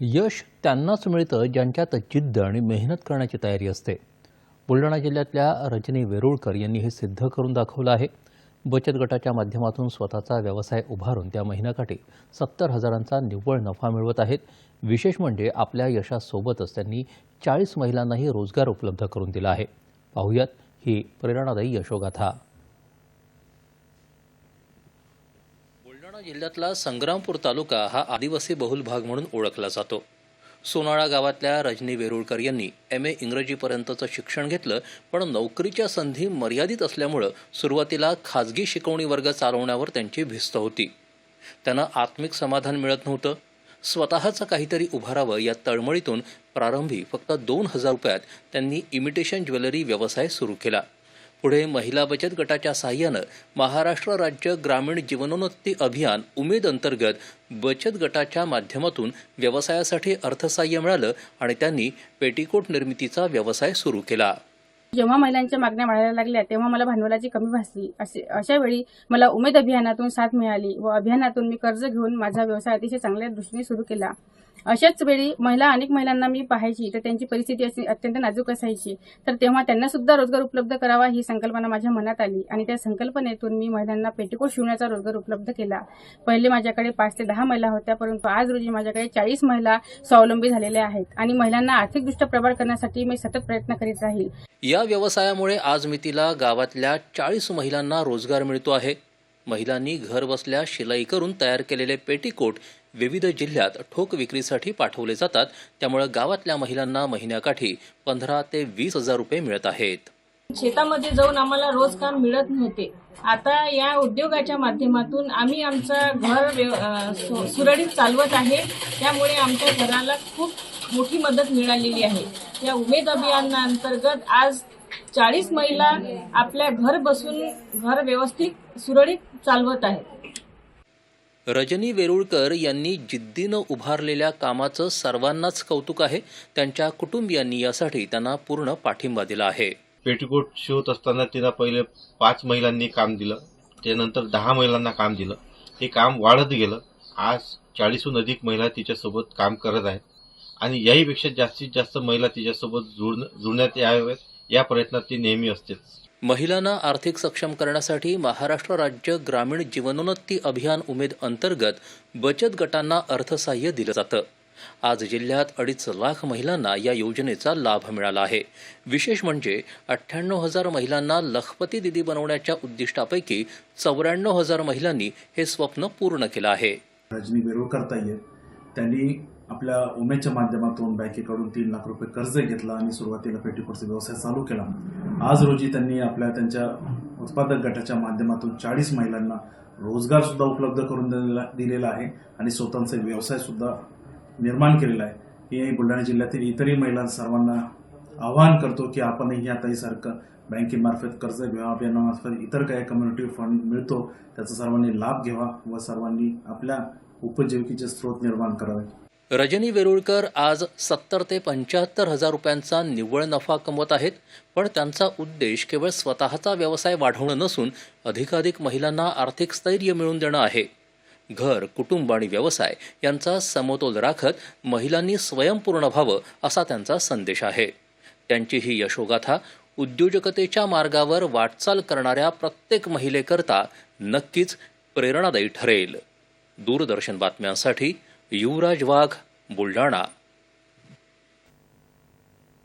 यश त्यांनाच मिळतं ज्यांच्यात जिद्द आणि मेहनत करण्याची तयारी असते. बुलढाणा जिल्ह्यातल्या रजनी वेरुळकर यांनी हे सिद्ध करून दाखवलं आहे. बचत गटाच्या माध्यमातून स्वतःचा व्यवसाय उभारून त्या महिन्याकाठी 70,000चा निव्वळ नफा मिळवत आहेत. विशेष म्हणजे आपल्या यशासोबतच त्यांनी 40 महिलांनाही रोजगार उपलब्ध करून दिला आहे. पाहुयात ही प्रेरणादायी यशोगाथा. बुलढाणा जिल्ह्यातला संग्रामपूर तालुका हा आदिवासी बहुल भाग म्हणून ओळखला जातो. सोनाळा गावातल्या रजनी वेरुळकर यांनी MA इंग्रजीपर्यंतचं शिक्षण घेतलं, पण नोकरीच्या संधी मर्यादित असल्यामुळं सुरुवातीला खाजगी शिकवणी वर्ग चालवण्यावर त्यांची भिस्त होती. त्यांना आत्मिक समाधान मिळत नव्हतं. स्वतःचं काहीतरी उभारावं या तळमळीतून प्रारंभी फक्त 2,000 रुपयात त्यांनी इमिटेशन ज्वेलरी व्यवसाय सुरू केला. पुढे महिला बचत गटाच्या साहाय्यानं महाराष्ट्र राज्य ग्रामीण जीवनोन्नती अभियान उमेद अंतर्गत बचत गटाच्या माध्यमातून व्यवसायासाठी अर्थसहाय्य मिळालं आणि त्यांनी पेटीकोट निर्मितीचा व्यवसाय सुरू केला. जेव्हा महिलांच्या मागण्या वाढायला लागल्या तेव्हा मला भांडवलाची कमी भासली. अशा वेळी मला उमेद अभियानातून साथ मिळाली व अभियानातून मी कर्ज घेऊन माझा व्यवसाय अतिशय चांगल्या दृष्टीने सुरू केला. अशाच वेळी अनेक महिलांना मी पाहायची तर त्यांची परिस्थिती अत्यंत नाजूक असायची. तर तेव्हा त्यांना सुद्धा रोजगार उपलब्ध करावा ही संकल्पना माझ्या मनात आली आणि त्या संकल्पनेतून मी महिलांना पेटीकोट शिवण्याचा रोजगार उपलब्ध केला. पहिले माझ्याकडे 5 ते 10 महिला होत्या, परंतु आज रोजी माझ्याकडे 40 महिला स्वावलंबी झालेल्या आहेत आणि महिलांना आर्थिकदृष्ट्या प्रबळ करण्यासाठी मी सतत प्रयत्न करीत राहील. या व्यवसायामुळे आज मितीला गावातल्या 40 महिलांना रोजगार मिळतो आहे. महिलांनी घर बसल्या शिलाई करून तयार केलेले पेटीकोट विविध जिल्ह्यात ठोक विक्रीसाठी पाठवले जातात. त्यामुळे गावातल्या महिलांना महिन्याकाठी 15 ते 20,000 रुपये मिळत आहेत. शेतामध्ये जाऊन आम्हाला रोज काम मिळत नव्हते. आता या उद्योगाच्या माध्यमातून आम्ही आमचं घर सुरळीत चालवत आहे. त्यामुळे आमच्या घराला खूप मोठी मदत मिळालेली आहे. या उमेद अभियानाअंतर्गत आज 40 महिला आपल्या घर बसून घर व्यवस्थित सुरळीत चालवत आहेत. रजनी वेरुळकर यांनी जिद्दीनं उभारलेल्या कामाचं सर्वांनाच कौतुक आहे. त्यांच्या कुटुंबियांनी यासाठी त्यांना पूर्ण पाठिंबा दिला आहे. पेटीकोट शिवत असताना तिला पहिले 5 महिलांनी काम दिलं, त्यानंतर 10 महिलांना काम दिलं. हे काम वाढत गेलं. आज 40हून अधिक महिला तिच्यासोबत काम करत आहेत आणि याहीपेक्षा जास्तीत जास्त महिला तिच्यासोबत जुळण्यात याव्यात या प्रयत्नात ती नेहमी असतेच. महिलांना आर्थिक सक्षम करण्यासाठी महाराष्ट्र राज्य ग्रामीण जीवनोन्नती अभियान उमेद अंतर्गत बचत गटांना अर्थसहाय्य दिलं जातं. आज जिल्ह्यात 2.5 लाख महिलांना या योजनेचा लाभ मिळाला आहे. विशेष म्हणजे 98,000 महिलांना लखपती दिदी बनवण्याच्या उद्दिष्टापैकी 94,000 महिलांनी हे स्वप्न पूर्ण केलं आहे. रजनी वेरुळकर ताई त्यांनी आपल्या उमेदच्या माध्यमातून बँकेकडून 3 लाख रुपये कर्ज घेतला आणि सुरुवातीला पेटीकोटचा व्यवसाय चालू केला. आज रोजी त्यांनी त्यांच्या उत्पादक गटाच्या माध्यमातून 40 महिलांना रोजगार सुद्धा उपलब्ध करून दिलेला आहे आणि स्वतःचा व्यवसाय सुद्धा निर्माण केलेला आहे. हे बुलढाणा जिल्ह्यातील इतरही महिला सर्वांना आवाहन करतो की आपणही या ताईसारखं बँकेमार्फत कर्ज घ्यावा, अभियानामार्फत इतर काही कम्युनिटी फंड मिळतो त्याचा सर्वांनी लाभ घ्यावा व सर्वांनी आपल्या उपजीविकेचे स्रोत निर्माण करावे. रजनी वेरुळकर आज 70 ते 75,000 रुपयांचा निव्वळ नफा कमवत आहेत. पण त्यांचा उद्देश केवळ स्वतःचा व्यवसाय वाढवणं नसून अधिकाधिक महिलांना आर्थिक स्थैर्य मिळवून देणं आहे. घर, कुटुंब आणि व्यवसाय यांचा समतोल राखत महिलांनी स्वयंपूर्ण व्हावं असा त्यांचा संदेश आहे. त्यांची ही यशोगाथा उद्योजकतेच्या मार्गावर वाटचाल करणाऱ्या प्रत्येक महिलेकरता नक्कीच प्रेरणादायी ठरेल. दूरदर्शन बातम्यांसाठी युवराज वाघ, बुलढाणा.